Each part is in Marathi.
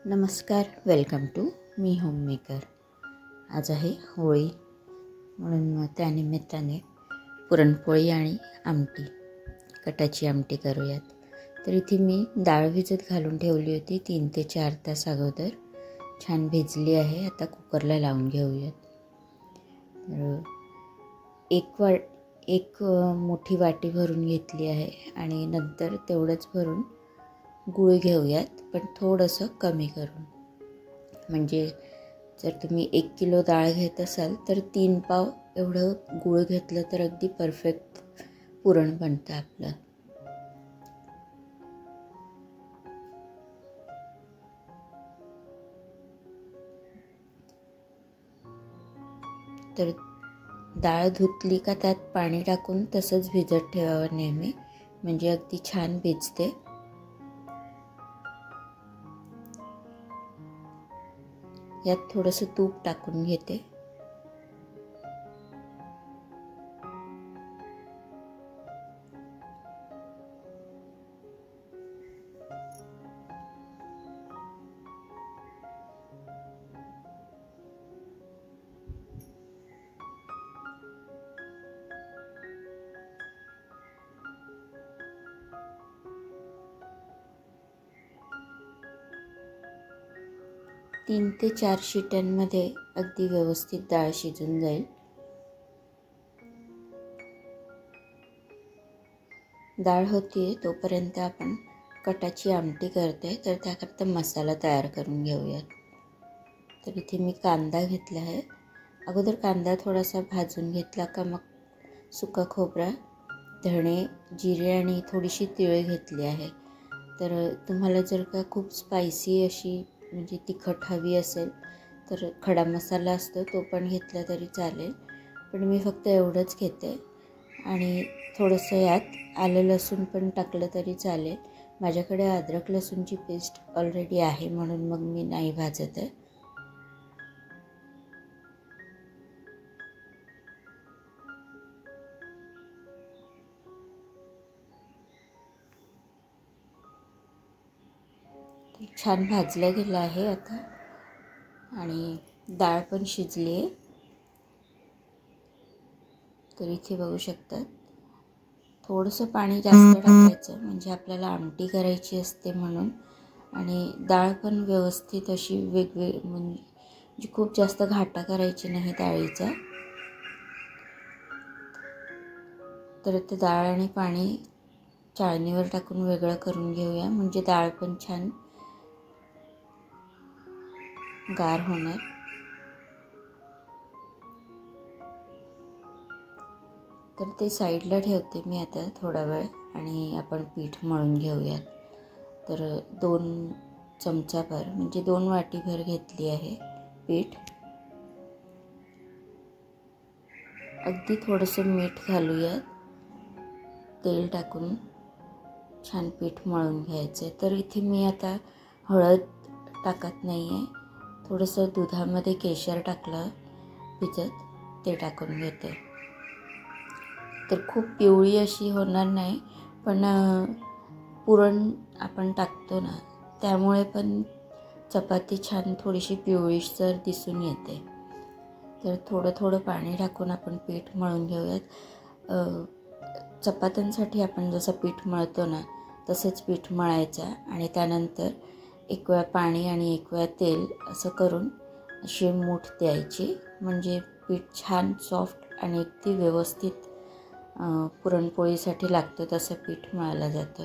नमस्कार, वेलकम टू मी होममेकर। आज आहे होळी, म्हणून त्यानिमित्ताने पुरणपोळी आणि आमटी, कटाची आमटी करूयात। तर इथे मी डाळ भिजत घालून ठेवली होती 3 ते 4 तास अगोदर। छान भिजली आहे। आता कुकरला लावून घेऊयात। तर एक मोठी वाटी भरून घेतली आहे आणि नंतर तेवढंच भरून गूळ घेऊयात, पण थोडंसं कमी करून। म्हणजे जर तुम्ही 1 किलो डाळ घेत असाल तर 3 पाव एवढं गूळ घेतलं तर अगदी परफेक्ट पुरण बनतं आपलं। तर डाळ धुतली का त्यात पाणी टाकून तसंच भिजत ठेवावं नेहमी, म्हणजे अगदी छान भिजते। यात थोडंसं तूप टाकून घेते। तीन ते 4 शिट्यांमध्ये अगदी व्यवस्थित डाळ शिजून जाईल। डाळ होतीये तोपर्यंत आपण कटाची आमटी करते, तर त्याकरता मसाला तयार करून घेऊयात। तर इथे मी कांदा घेतला आहे। अगोदर कांदा थोडासा भाजून घेतला का मग सुका खोबरा, धणे, जिरे आणि थोडीशी तिळ घेतली आहे। तर तुम्हाला जर का खूप स्पायसी अशी म्हणजे तिखट हवी असेल तर खडा मसाला असतो तो पण घेतला तरी चालेल, पण मी फक्त एवढंच घेते। आणि थोडंसं यात आलं लसूण पण टाकलं तरी चालेल। माझ्याकडे अद्रक लसूणची पेस्ट ऑलरेडी आहे, म्हणून मग मी नाही भाजत आहे। छान भाजलं गेलं आहे आता, आणि डाळ पण शिजली आहे। तर इथे बघू शकता, थोडंसं पाणी जास्त टाकायचं, म्हणजे आपल्याला आमटी करायची असते म्हणून। आणि डाळ पण व्यवस्थित अशी म्हणजे खूप जास्त घाटा करायची नाही डाळीचा। तर ते डाळ आणि पाणी चाळणीवर टाकून वेगळं करून घेऊया, म्हणजे डाळ पण छान गार होणार। तर ते साईडला ठेवते मी आता थोडा वेळ, आणि आपण पीठ मळून घेऊयात। तर 2 चमचाभर म्हणजे 2 वाटीभर घेतली आहे पीठ। अगदी थोडंसं मीठ घालूयात, तेल टाकून छान पीठ मळून घ्यायचं। तर इथे मी आता हळद टाकत नाही आहे, थोडंसं दुधामध्ये केशर टाकलं भिजत, ते टाकून घेते। तर खूप पिवळी अशी होणार नाही, पण पुरण आपण टाकतो ना, त्यामुळे पण चपाती छान थोडीशी पिवळीसर दिसून येते। तर थोडं थोडं पाणी टाकून आपण पीठ मळून घेऊयात। चपात्यांसाठी आपण जसं पीठ मळतो ना, तसंच पीठ मळायचं, आणि त्यानंतर एक वेळा पाणी आणि एक वेळा तेल असं करून अशी मूठ द्यायची, म्हणजे पीठ छान सॉफ्ट आणि अगदी व्यवस्थित पुरणपोळीसाठी लागतं तसं पीठ मळलं जातं।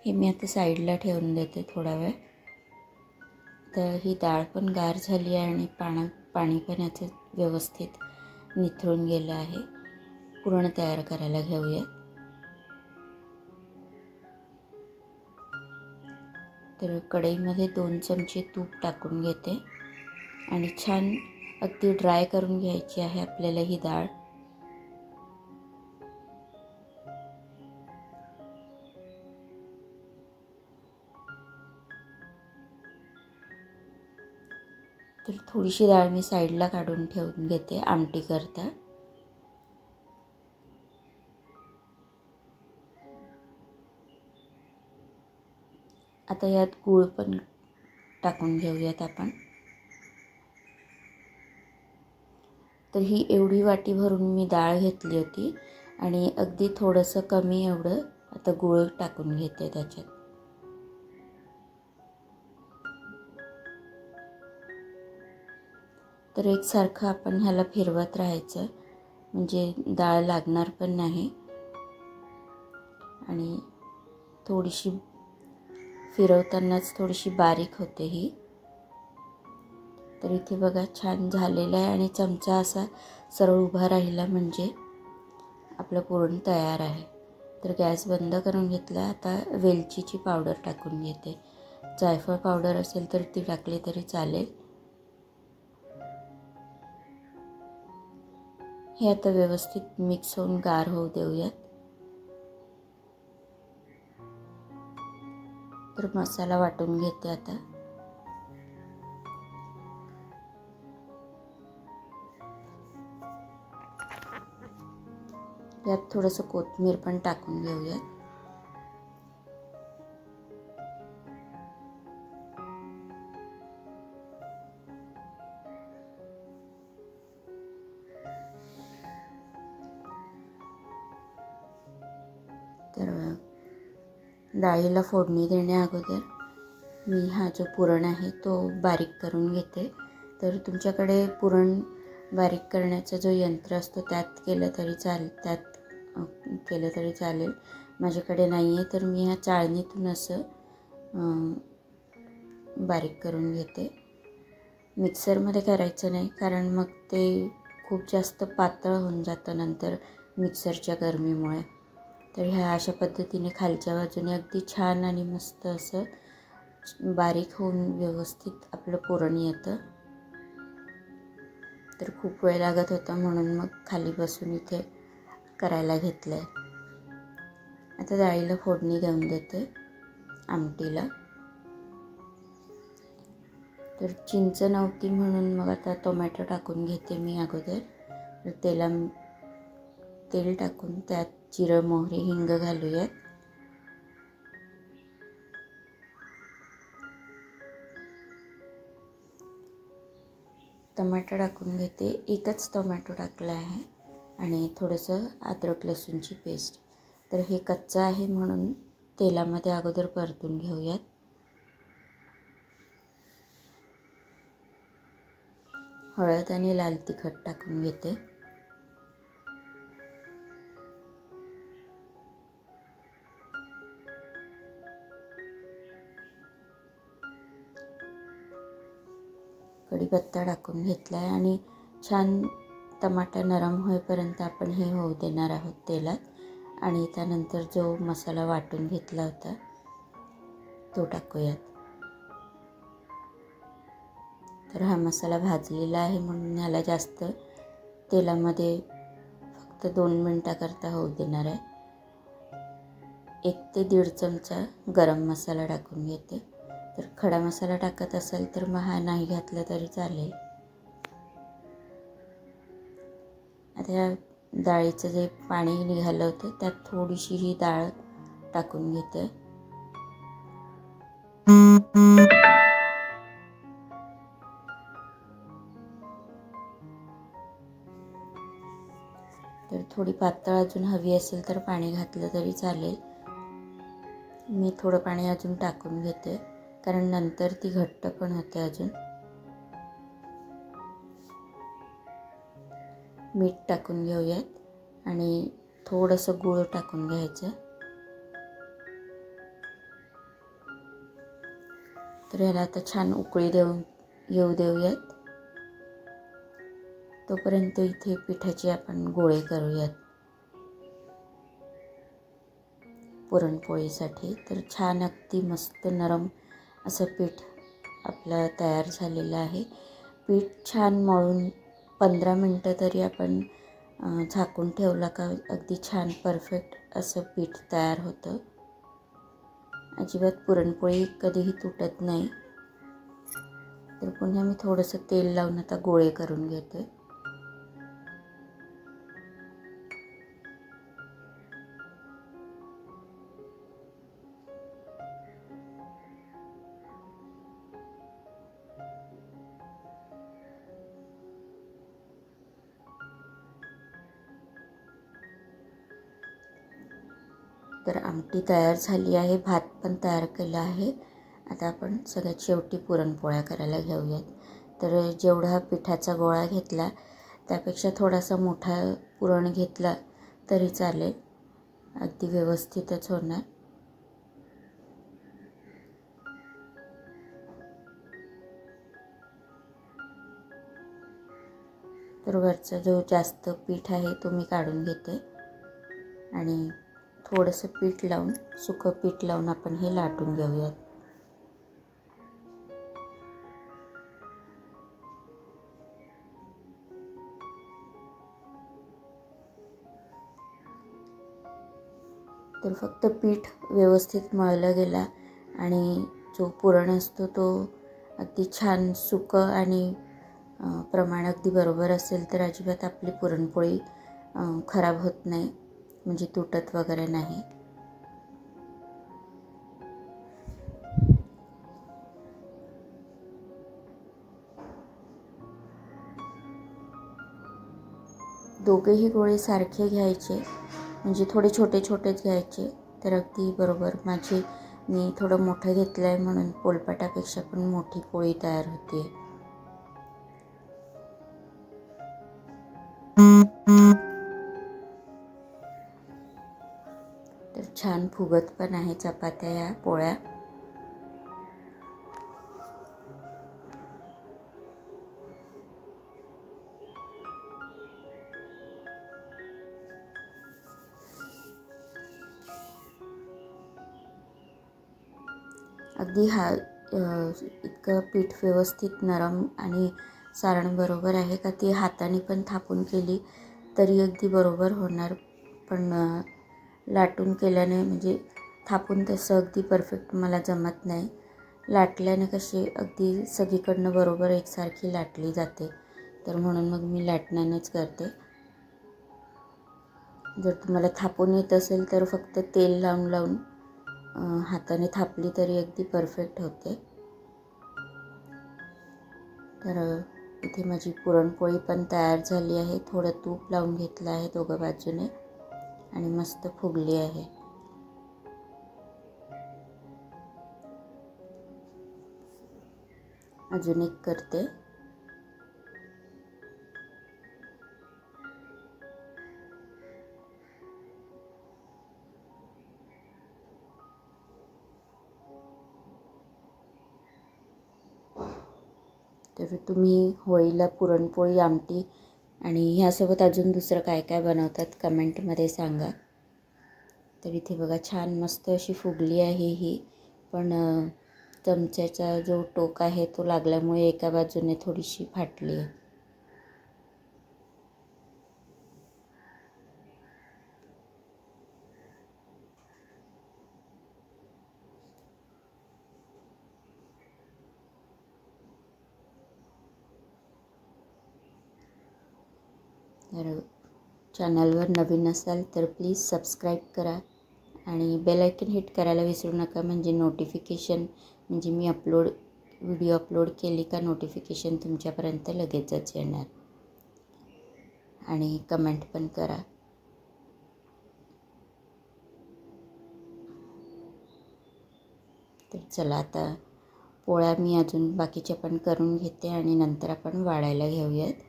हे मी आता साईडला ठेवून देते थोडा वेळ। तर ही डाळ पण गार झाली आहे आणि पाणी पण याचं व्यवस्थित निथळून गेलं आहे। पुरण तयार करायला घेऊया। तर कढईमध्ये 2 चमचे तूप टाकून घेते, आणि छान अगदी ड्राय करून घ्यायची आहे आपल्याला ही डाळ। तर थोडीशी डाळ मी साईडला काढून ठेवून घेते आमटी करता. आता यात गूळ पण टाकून घेऊयात आपण. तर ही एवढी वाटी भरून मी डाळ घेतली होती आणि अगदी थोडंसं कमी एवढं आता गूळ टाकून घेते त्याच्यात. तर एकसारखं आपण ह्याला फिरवत राहायचं म्हणजे डाळ लागणार पण नाही आणि थोडीशी फिरवतानाच थोडीशी बारीक होते ही. तर इथे बघा छान झालेलं आहे आणि चमचा असा सरळ उभा राहिला म्हणजे आपलं पुरण तयार आहे. तर गॅस बंद करून घेतला. आता वेलचीची पावडर टाकून घेते. जायफळ पावडर असेल तर ती टाकली तरी चालेल. हे आता व्यवस्थित मिक्स होऊन गार होऊ देऊयात. तर मसाला वाटून घेते आता. यात थोडंसं कोथिंबीर पण टाकून घेऊयात. तर डाळीला फोडणी देण्या अगोदर मी हा जो पुरण आहे तो बारीक करून घेते. तर तुमच्याकडे पुरण बारीक करण्याचा जो यंत्र असतो त्यात केलं तरी चालेल. माझ्याकडे नाही आहे तर मी ह्या चाळणीतून असं बारीक करून घेते. मिक्सरमध्ये करायचं नाही कारण मग ते खूप जास्त पातळ होऊन जातं नंतर मिक्सरच्या गरमीमुळे. तर ह्या अशा पद्धतीने खालच्या बाजूने अगदी छान आणि मस्त असं बारीक होऊन व्यवस्थित आपलं पुरण येतं. तर खूप वेळ लागत होता म्हणून मग खाली बसून इथे करायला घेतलं आहे. आता डाळीला फोडणी देऊन देते आमटीला. तर चिंच नव्हती म्हणून मग आता टोमॅटो टाकून घेते मी अगोदर. तर तेल टाकून त्यात जिरं मोहरी हिंग घालूयात. टोमॅटो टाकून घेते. एकच टोमॅटो टाकला आहे आणि थोडंसं अद्रक लसूणची पेस्ट. तर हे कच्चं आहे म्हणून तेलामध्ये अगोदर परतून घेऊयात. हळद आणि लाल तिखट टाकून घेते. कढीपत्ता टाकून घेतला आहे आणि छान टमाटा नरम होईपर्यंत आपण हे होऊ देणार आहोत तेलात. आणि त्यानंतर जो मसाला वाटून घेतला होता तो टाकूयात. तर हा मसाला भाजलेला आहे म्हणून ह्याला जास्त तेलामध्ये फक्त 2 मिनटाकरता होऊ देणार आहे. 1 ते 1.5 चमचा गरम मसाला टाकून घेते. तर खडा मसाला टाकत असेल तर मग हा नाही घातला तरी चालेल. आता या डाळीचं जे पाणी निघालं होतं त्यात थोडीशी ही डाळ टाकून घेते. तर थोडी पातळ अजून हवी असेल तर पाणी घातलं तरी चालेल. मी थोडं पाणी अजून टाकून घेते कारण नंतर ती घट्ट पण होते अजून. मीठ टाकून घेऊयात आणि थोडंसं गूळ टाकून घ्यायचं. तर ह्याला आता छान उकळी येऊ देऊयात. तोपर्यंत इथे पिठाचे आपण गोळे करूयात पुरणपोळीसाठी. तर छान अगदी मस्त नरम असं पीठ आपलं तयार झालेलं आहे. पीठ छान मळून 15 मिनटं तरी आपण झाकून ठेवला का अगदी छान परफेक्ट असं पीठ तयार होतं. अजिबात पुरणपोळी कधीही तुटत नाही. तर पुन्हा मी थोडंसं तेल लावून आता गोळे करून घेते. तर आमटी तयार झाली आहे, भात पण तयार केला आहे. आता आपण सगळ्यात शेवटी पुरणपोळ्या करायला घेऊयात. तर जेवढा पिठाचा गोळा घेतला त्यापेक्षा थोडासा मोठा पुरण घेतला तरी चालेल, अगदी व्यवस्थितच होणार. तर वरचा जो जास्त पीठ आहे तो मी काढून घेते आणि थोडंसं पीठ लावून, सुकं पीठ लावून आपण हे लाटून घेऊयात. तर फक्त पीठ व्यवस्थित मळलं गेला आणि जो पुरण असतो तो अगदी छान सुकं आणि प्रमाण अगदी बरोबर असेल तर अजिबात आपली पुरणपोळी खराब होत नाही, म्हणजे तुटत वगैरे नाही. दोघेही गोळे सारखे घ्यायचे, म्हणजे थोडे छोटे छोटेच घ्यायचे, तर अगदी बरोबर. मी थोडं मोठं घेतलं आहे म्हणून पोलपाटापेक्षा पण मोठी पोळी तयार होते. तर छान फुगत पण आहे चपात्या या पोळ्या. अगदी इतकं पीठ व्यवस्थित नरम आणि सारण बरोबर आहे का ती हाताने पण थापून केली तरी अगदी बरोबर होणार. पण लाटून केल्याने, म्हणजे थापून तसं अगदी परफेक्ट मला जमत नाही. लाटल्याने कशी अगदी सगळीकडनं बरोबर एकसारखी लाटली जाते, तर म्हणून मग मी लाटण्यानेच करते. जर तुम्हाला थापून येत असेल तर फक्त तेल लावून लावून हाताने थापली तरी अगदी परफेक्ट होते. तर इथे माझी पुरणपोळी पण तयार झाली आहे. थोडं तूप लावून घेतलं आहे दोघं बाजूने आणि मस्त फुगली आहे. अजून एक करते. तर तुम्ही होळीला पुरणपोळी, आमटी आणि ह्यासोबत अजून दुसरं काय काय बनवतात कमेंटमध्ये सांगा. तर इथे बघा छान मस्त अशी फुगली आहे ही, पण चमच्याचा जो टोक आहे तो लागल्यामुळे एका बाजूने थोडीशी फाटली आहे. तर चॅनलवर नवीन असाल तर प्लीज सबस्क्राईब करा आणि बेल आयकन हिट करायला विसरू नका, म्हणजे नोटिफिकेशन, म्हणजे मी व्हिडिओ अपलोड केली का नोटिफिकेशन तुमच्यापर्यंत लगेचच येणार. आणि कमेंट पण करा. तर चला आता पोळ्या मी अजून बाकीच्या पण करून घेते आणि नंतर आपण वाढायला घेऊयात.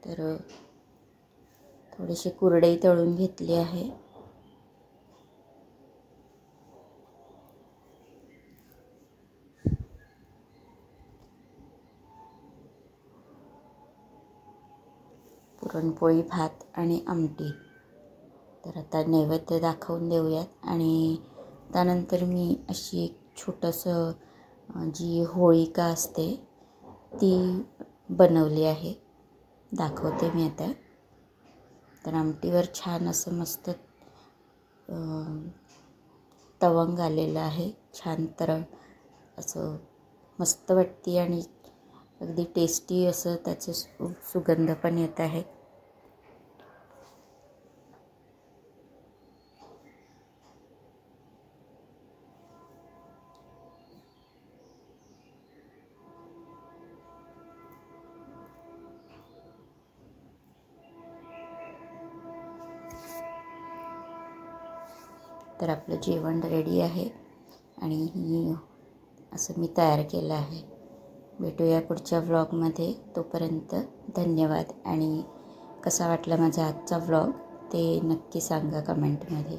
तर थोडीशी कुरडई तळून घेतली आहे. पुरणपोळी, भात आणि आमटी. तर आता नैवेद्य दाखवून देऊयात आणि त्यानंतर मी अशी एक छोटंसं जी होळिका असते ती बनवली आहे, दाखवते मी आता. तर आमटीवर छान असं मस्त तवंग आलेलं आहे. छान तर असं मस्त वाटते आणि अगदी टेस्टी असं त्याचे सुगंध पण येत आहे. तर आपलं जेवण रेडी आहे आणि असं मी तयार केलं आहे. भेटूया पुढच्या व्लॉगमध्ये. तोपर्यंत धन्यवाद. आणि कसा वाटला माझा आजचा व्लॉग ते नक्की सांगा कमेंटमध्ये.